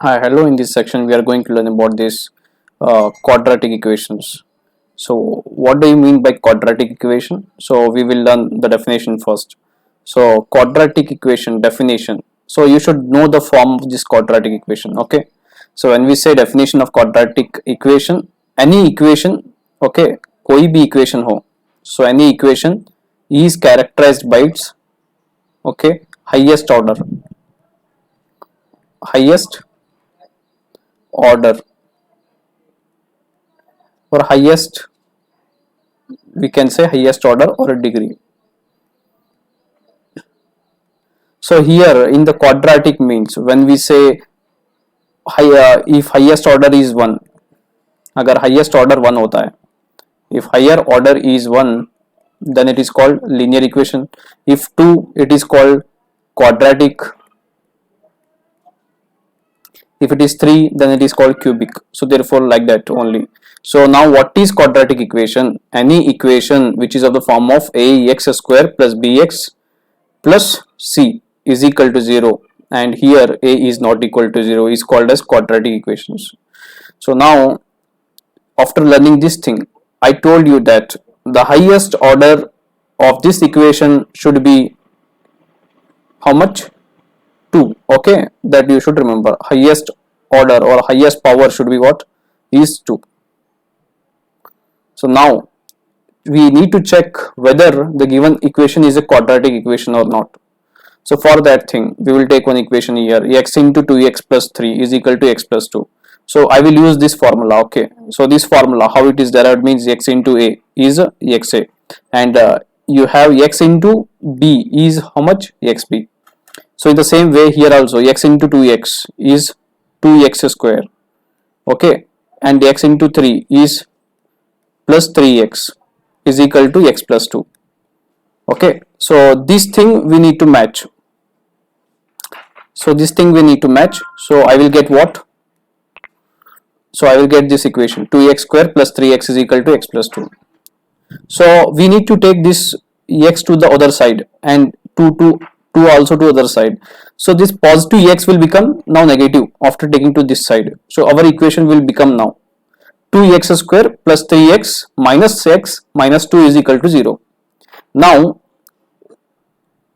Hi, hello. In this section, we are going to learn about this quadratic equations. So, what do you mean by quadratic equation? So, we will learn the definition first. So, quadratic equation definition. So, you should know the form of this quadratic equation. Okay. So, when we say definition of quadratic equation, any equation, okay, कोई भी equation हो. So, any equation is characterized by its okay highest order or highest, we can say highest order or a degree. So here in the quadratic means when we say if highest order is 1, अगर highest order 1 होता है, if higher order is 1, then it is called linear equation. If 2, it is called quadratic. If it is 3, then it is called cubic. So therefore like that only. So now what is quadratic equation? Any equation which is of the form of ax square plus bx plus c is equal to 0, and here a is not equal to 0 is called as quadratic equations. So now after learning this thing, I told you that the highest order of this equation should be how much? 2. Okay, that you should remember. Highest order or highest power should be what? Is 2. So now we need to check whether the given equation is a quadratic equation or not. So for that thing, we will take one equation here, x into 2x plus 3 is equal to x plus 2. So I will use this formula, okay. So this formula, how it is derived means x into a is xa, and you have x into b is how much? xb. So in the same way here also, x into 2x is 2x square, okay, and x into 3 is plus 3x is equal to x plus 2, okay. So this thing we need to match. So this thing we need to match. So I will get what? So I will get this equation 2x square plus 3x is equal to x plus 2. So we need to take this x to the other side and 2 also to other side. So this positive x will become now negative after taking to this side. So our equation will become now 2x square plus 3x minus 2 is equal to 0. Now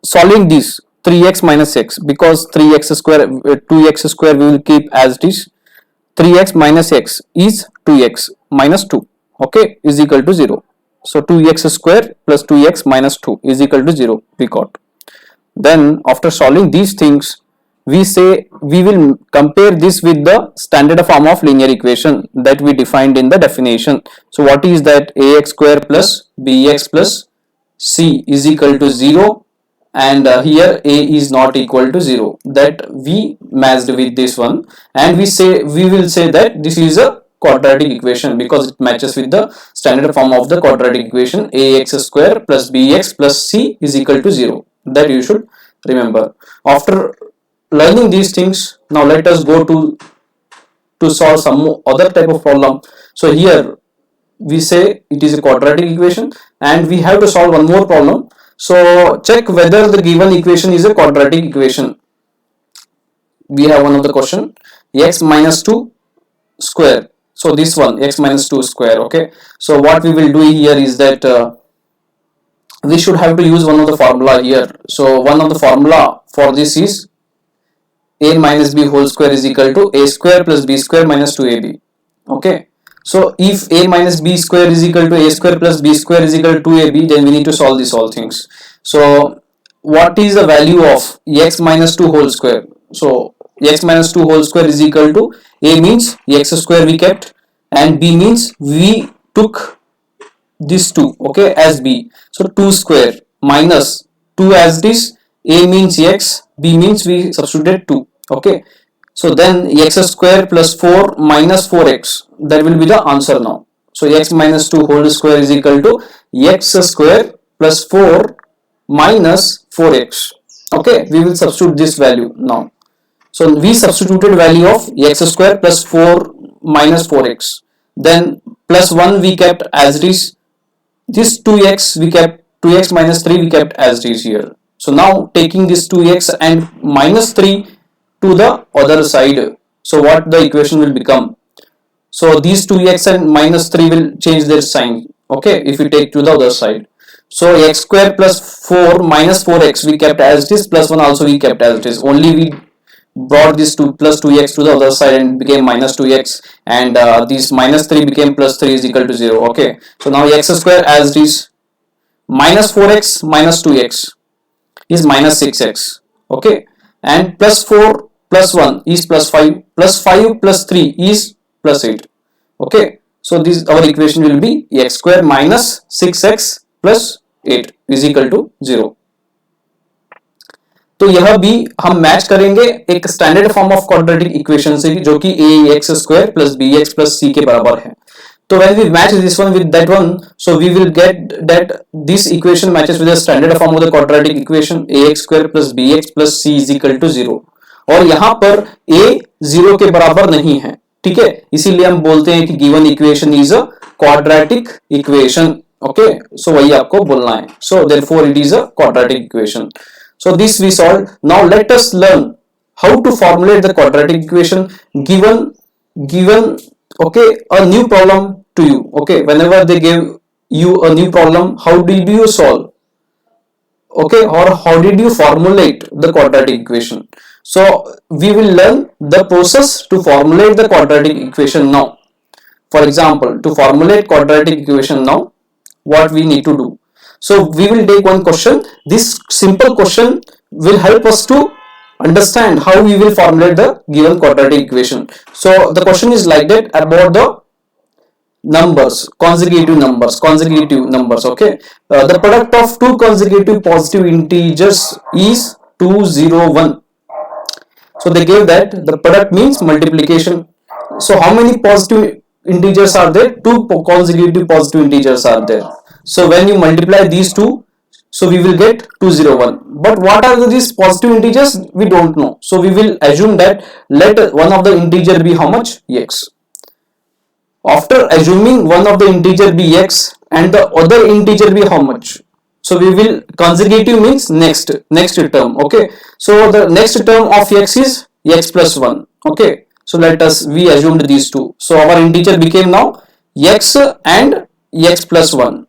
solving this 3x minus x, because 3x square 2x square we will keep as it is. 3x minus x is 2x minus 2, okay, is equal to 0. So 2x square plus 2x minus 2 is equal to 0 we got. Then after solving these things, we say we will compare this with the standard form of linear equation that we defined in the definition. So what is that? Ax square plus bx plus c is equal to 0, and here a is not equal to 0, that we matched with this one, and we will say that this is a quadratic equation because it matches with the standard form of the quadratic equation ax square plus bx plus c is equal to 0, that you should remember. After learning these things, now let us go to solve some other type of problem. So here we say it is a quadratic equation and we have to solve one more problem. So check whether the given equation is a quadratic equation. We have one of the question, x minus 2 square. So this one, x minus 2 square, okay. So what we will do here is that we should have to use one of the formula here. So one of the formula for this is a minus b whole square is equal to a square plus b square minus 2ab, okay. So if a minus b square is equal to a square plus b square is equal to 2ab, then we need to solve these all things. So what is the value of x minus 2 whole square? So x minus 2 whole square is equal to a means x square we kept, and b means we took this 2, okay, as b. So 2 square minus 2 as this, a means x, b means we substituted 2, okay. So then x square plus 4 minus 4x, that will be the answer now. So x minus 2 whole square is equal to x square plus 4 minus 4x, okay. We will substitute this value now. So we substituted value of x square plus 4 minus 4x, then plus 1 we kept as it is, this 2x we kept, 2x minus 3 we kept as it is here. So now taking this 2x and minus 3 to the other side, So what the equation will become? So these 2x and minus 3 will change their sign. Okay, if you take to the other side. So x square plus 4 minus 4x we kept as it is, plus 1 also we kept as it is. Only we brought this 2 plus 2x to the other side and became minus 2x, and this minus 3 became plus 3 is equal to 0. Okay, so now x square as it is, minus 4x minus 2x is minus 6x. Okay, and plus 4 plus 1 is plus 5, plus 5 plus 3 is plus 8. Okay, so this our equation will be x square minus 6x plus 8 is equal to 0. तो यह भी हम match करेंगे एक standard form of quadratic equation से जो कि a x square plus b x plus c के बराबर है. So when we match this one with that one, so we will get that this equation matches with the standard form of the quadratic equation ax square plus bx plus c is equal to 0. और यहाँ पर a 0 के बराबर नहीं है, ठीक है, इसीलिए हम बोलते हैं कि given equation is a quadratic equation. Okay, so वही आपको बोलना है. So therefore it is a quadratic equation. So this we solved. Now let us learn how to formulate the quadratic equation given okay a new problem to you. Okay, whenever they give you a new problem, how did you solve? Okay, or how did you formulate the quadratic equation? So we will learn the process to formulate the quadratic equation now. For example, to formulate quadratic equation now, what we need to do? So we will take one question. This simple question will help us to understand how we will formulate the given quadratic equation. So the question is like that about the numbers, consecutive numbers. Okay, the product of two consecutive positive integers is 201. So they gave that the product means multiplication. So how many positive integers are there? Two consecutive positive integers are there. So when you multiply these two, so we will get 201. But what are these positive integers? We don't know. So we will assume that let one of the integer be how much? X. After assuming one of the integer be x and the other integer be how much? So we will consecutive means next term. Okay, so the next term of x is x plus 1. Okay, so we assumed these two. So our integer became now x and x plus 1.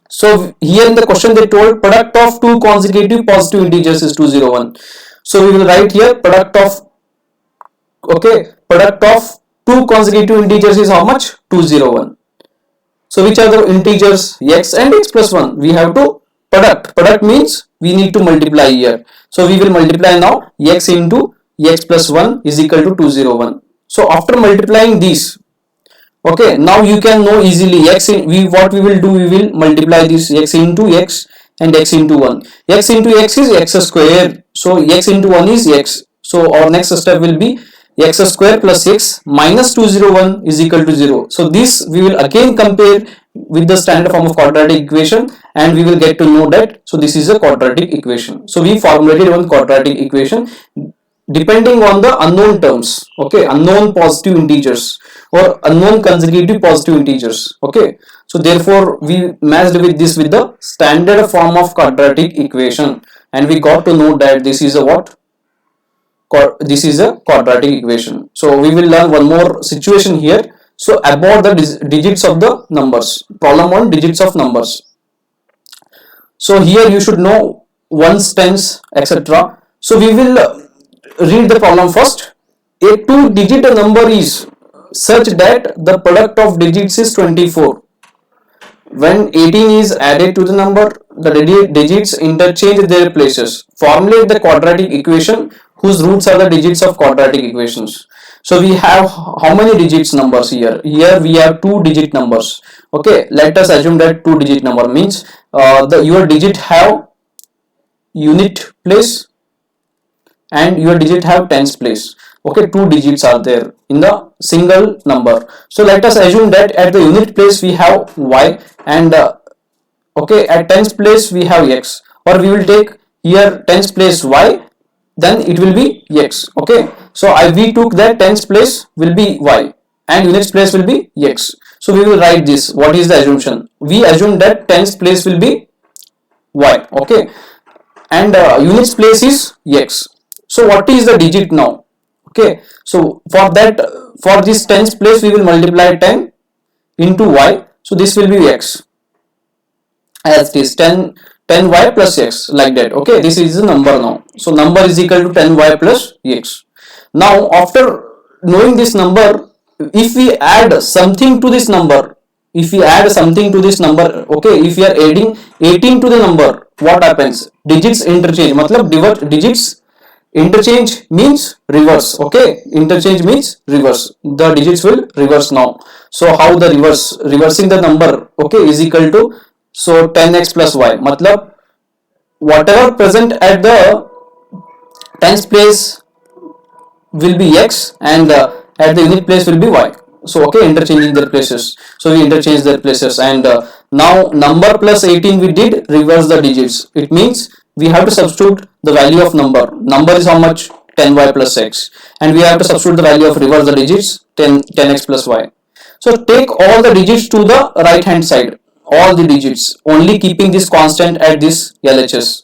So here in the question they told product of two consecutive positive integers is 201. So we will write here product of two consecutive integers is how much? 201. So which are the integers? X and x plus 1. We have to product means we need to multiply here. So we will multiply now x into x plus 1 is equal to 201. So after multiplying these, okay, now you can know easily what we will do, we will multiply this x into x and x into 1. X into x is x square. So x into 1 is x. So our next step will be x square plus x minus 201 is equal to 0. So this we will again compare with the standard form of quadratic equation and we will get to know that so this is a quadratic equation. So we formulated one quadratic equation depending on the unknown terms, okay, unknown positive integers or unknown consecutive positive integers. Okay, so therefore we matched with this with the standard form of quadratic equation and we got to know that this is a what? This is a quadratic equation. So we will learn one more situation here. So about the digits of the numbers, problem on digits of numbers. So here you should know ones, tens, etc. So we will read the problem first. A two-digit number is such that the product of digits is 24. When 18 is added to the number, the digits interchange their places. Formulate the quadratic equation whose roots are the digits of quadratic equations. So we have how many digits numbers here? Here we have two-digit numbers. Okay, let us assume that two-digit number means your digit have unit place and your digit have tens place. Okay, two digits are there in the single number. So let us assume that at the unit place we have y and okay, at tens place we have x, or we will take here tens place y, then it will be x. Okay, so we took that tens place will be y and units place will be x. So we will write this. What is the assumption? We assume that tens place will be y, okay, and units place is x. So what is the digit now? Okay, so for this tens place we will multiply 10 into y, so this will be x as it is 10y plus x, like that. Okay, this is the number now. So number is equal to 10y plus x. Now after knowing this number, if we add something to this number, okay, if we are adding 18 to the number, what happens? Digits interchange, matlab digits interchange means reverse. Okay, interchange means reverse, the digits will reverse now. So how the reversing the number, okay, is equal to, so 10x plus y, matlab whatever present at the tens place will be x, and at the unit place will be y. So okay, interchanging their places, so we interchange their places, and now number plus 18 we did reverse the digits. It means we have to substitute the value of number is how much? 10y plus x, and we have to substitute the value of reverse the digits, 10x plus y. So take all the digits to the right hand side, all the digits, only keeping this constant at this LHS.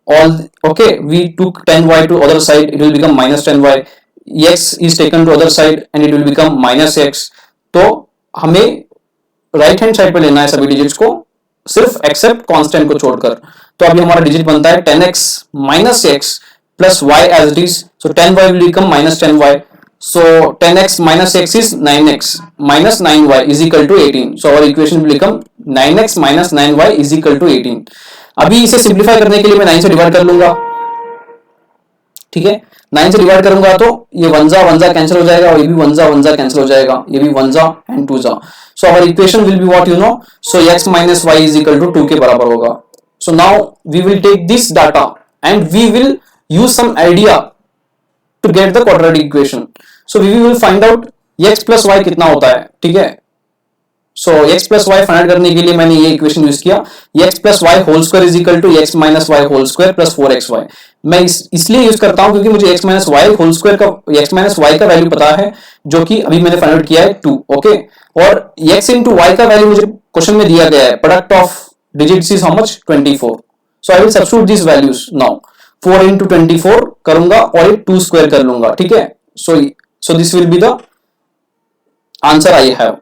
All okay, we took 10y to other side, it will become minus 10y. x is taken to other side and it will become minus x. तो हमें right hand side पे लेना है सभी digits को, सिर्फ accept constant को छोड़कर. तो अभी हमारा डिजिट बनता है 10x minus x plus y as it is. So 10y will become minus 10y. So 10x minus x is 9x minus 9y is equal to 18. So our equation will become 9x minus 9y is equal to 18. अभी इसे simplify करने के लिए मैं 9 से divide कर लूंगा. ठीक है, 9 से डिवाइड करूंगा तो ये 1 जा कैंसिल हो जाएगा, और ये भी 1 जा कैंसिल हो जाएगा, ये भी 1 जा एंड 2 जा. So our equation will be what you know, सो x minus y is equal to 2 के बराबर होगा. So now we will take this data and we will use some idea to get the quadratic equation. So we will find out x plus y कितना होता है. ठीक है, so x plus y फाइंड करने के लिए मैंने ये इक्वेशन यूज किया, x plus y whole square is equal to x minus y whole square plus 4xy. मैं इसलिए यूज करता हूं क्योंकि मुझे x minus y whole square का x minus y का वैल्यू पता है, जो कि अभी मैंने फाइंड आउट किया है 2. ओके, और x into y का वैल्यू मुझे क्वेश्चन में दिया गया है, product of digits is how much? 24. So I will substitute this values now. 4 into 24 करूंगा और 2 स्क्वायर कर लूंगा. ठीक है, so this will be the answer I have.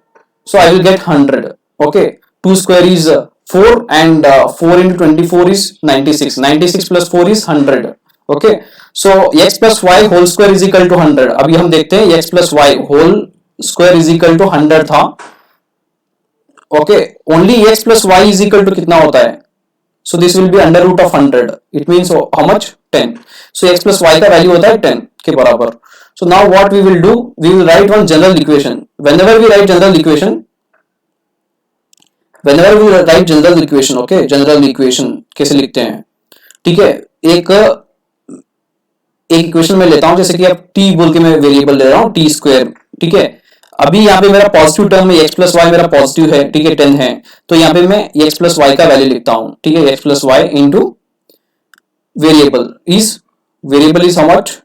So I will get 100. Okay, 2 square is 4 and 4 into 24 is 96. 96 plus 4 is 100. Okay, so x plus y whole square is equal to 100. अभी हम देखते हैं x plus y whole square is equal to 100 था. Okay, only x plus y is equal to कितना होता है? So this will be under root of 100. It means how much? 10. So x plus y का value होता है 10 के बराबर. So now what we will do, we will write one general equation. Whenever we write general equation, okay, general equation कैसे लिखते हैं? ठीक है, एक इक्वेशन में लेता हूं, जैसे कि अब t बोल के मैं वेरिएबल ले रहा हूं, t स्क्वायर. ठीक है, अभी यहाँ पे मेरा पॉजिटिव टर्म में x प्लस वाई मेरा पॉजिटिव है. ठीक है, 10 है, तो यहाँ पे मैं x प्लस वाई का वैल्यू लिखता हूं. ठीक है, x plus Y into variable is how much?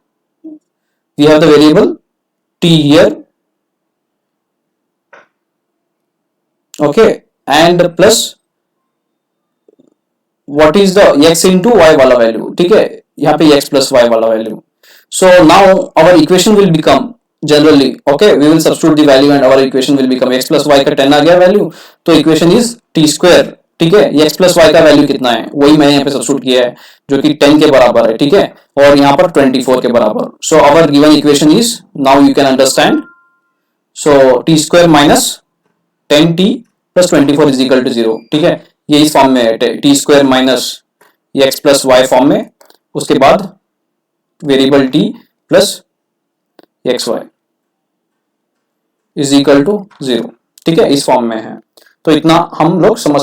We have the variable t here, okay, and plus what is the x into y वाला वैल्यू. ठीक है, यहाँ पे x plus y वाला value. So now our equation will become generally, okay, we will substitute the value and our equation will become x plus y का 10 आ गया value, तो equation is t square. ठीक है, x plus y का value कितना है वही मैंने यहाँ पे सब्स्टिट्यूट किया है, जो कि 10 के बराबर है. ठीक है, और यहाँ पर 24 के बराबर. So our given equation is, now you can understand, so t square minus 10t plus 24 is equal to 0. ठीक है, ये इस फॉर्म में है, t square minus x plus y form में, उसके बाद variable t plus xy is equal to 0. ठीक है, इस फॉर्म में है. तो इतना हम लोग समझ